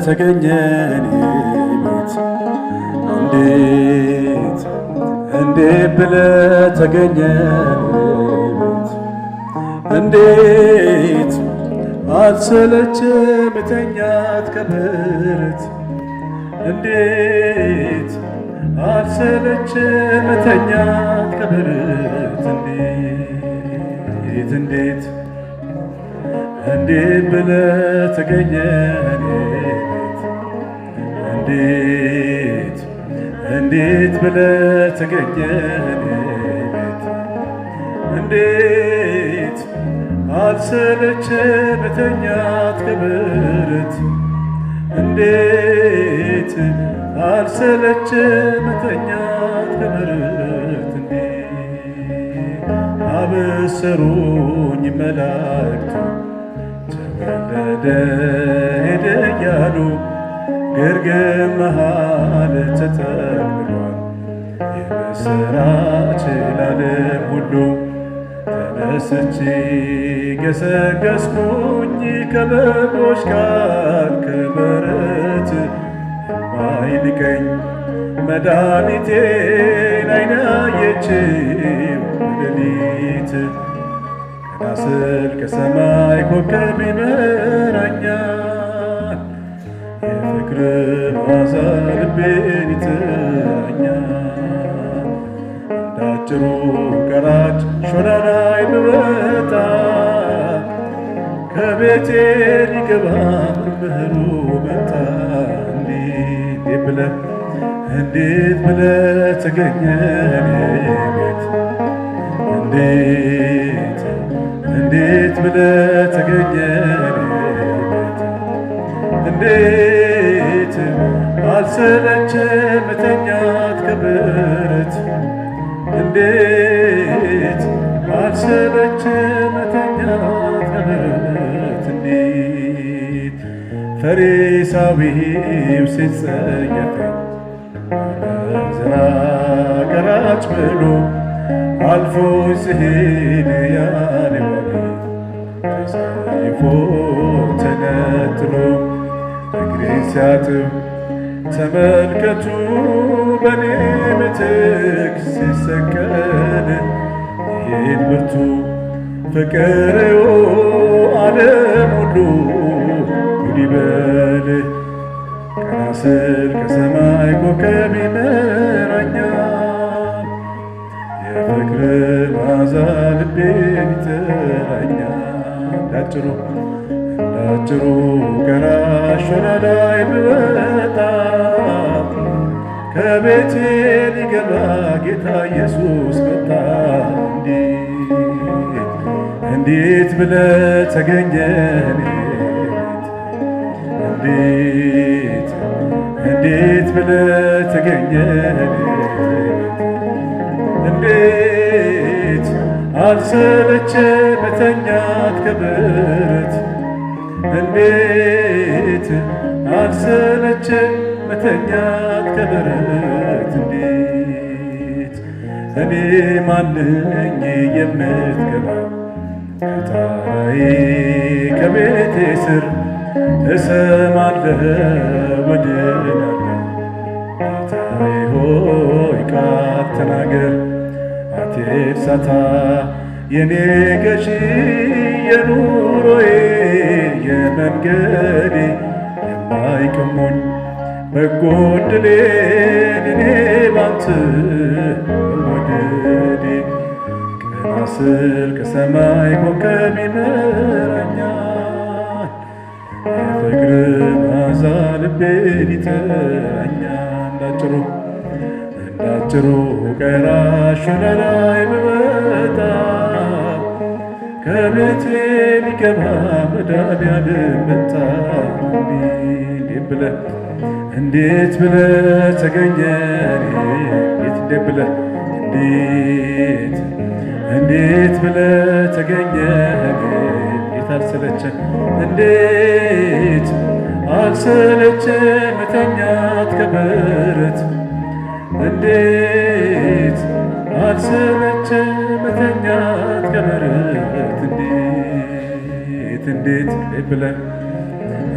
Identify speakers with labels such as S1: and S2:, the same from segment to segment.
S1: ተገኘ እኔ ቤት እንዴት ብለህ ተገኘ ቤት እንዴት አልሰለችም መተኛት ከብረት እንዴት አልሰለችም መተኛት ከብረት እንዴት ብለህ ተገኘ እኔ ቤት እንዴት ብለህ ተገኘ እኔ ቤት እንዴት አልሰለችም መተኛት ከብረት እንዴት አልሰለችም መተኛት ከብረት አበሰሩኝ መላእክቱ ተወለደ ሄደ እያሉ ግርግም መሃል ተተክሏል የምስራች ለዓለም ሁሉ ተነስቼ ገሰገስኩኝ ከበጎች ጋር ከበረት የማይንቀኝ መድኃኒቴን ዓይን ያየችው ሌሊት ቀና ስል ከሰማይ ኮከብ ይመራኛል የፍቅር መዓዛ ልቤን ይጥራኛል እንዳጭሩ ቀራጭ ሾላ ላይ ብወጣ ከቤቴ ሊገባ መምህሩ መጣ እንዴት ብለህ ተገኘ እኔ ቤት እንዴት ብለህ ተገኘ እኔ ቤት እንዴት አልሰለችም መተኛት ከብረት እንዴት አልሰለችም መተኛት ከብረት እንዴት ፈሪሳዊው ሲጸየፈኝ ዘራ ቀራጭ ብሎ አልፎ ሲሄድ ያኔዋኔ ተሰይፎ ተነጥሎ እግሬን ሲያጥብ ተመልከቱ በኔ ምትክ ሲሰቀል ይህን ብርቱ ፍቅርዎ ዓለም ሁሉ ጉድ ይበል ቀና ስል ከሰማይ ኮከብ ይመራኛል የፍቅር መዓዛ ልቤን ይጥራኛል እንዳጭሩ ቀራሽ ሾላ ላይ ብወጣ ከቤቴ ሊገባ ጌታ ኢየሱስ መጣ እንዴት ብለህ ተገኘ እኔ ቤት እንዴት ብለህ ተገኘ እኔ ቤት እንዴት አልሰለችም መተኛት ከብረት እንዴት አልሰለችም መተኛት ከብረት እንዴት እኔ ማንኝ የምትገባ ከጣራዬ ከቤቴ ስር እሰማለሁ ወድናለሁ ጌታዬ ሆይ ቃል ተናገር አትርሳታ የኔ ገዢ የኑሮዬ የመንገዴ የማይቀሙኝ በጎ ዕድሌን እኔ ባንተ በመውደዴ ቀና ስል ከሰማይ ኮከብ ይመራኛል የፍቅር መዓዛ ልቤን ይጥራኛል እንዳጭሩ ቀራሽ ሾላ ላይ ብወጣ ከቤቴ ሊገባ መድኃኒዓለም መጣ እንዴት ብለህ ተገኘ እንዴት ብለህ ተገኘ እንዴት አልሰለቸህ እንዴት አልሰለችም መተኛት ከብረት እንዴት አልሰለችም መተኛት ከብረት እንዴት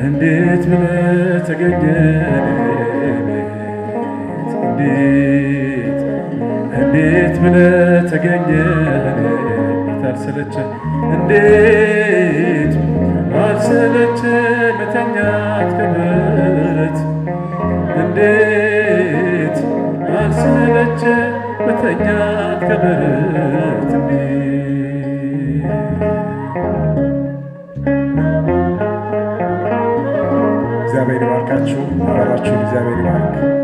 S1: እንዴት ብለህ ተገኘ ቤት እንዴት ብለህ ተገኘ አልሰለቸ እንዴት አልሰለቸ መተኛት ከብረት እንዴት አልሰለቸ መተኛት ከብረት እግዚአብሔር ይባርካችሁ። አበራችሁን እግዚአብሔር ይባርክ።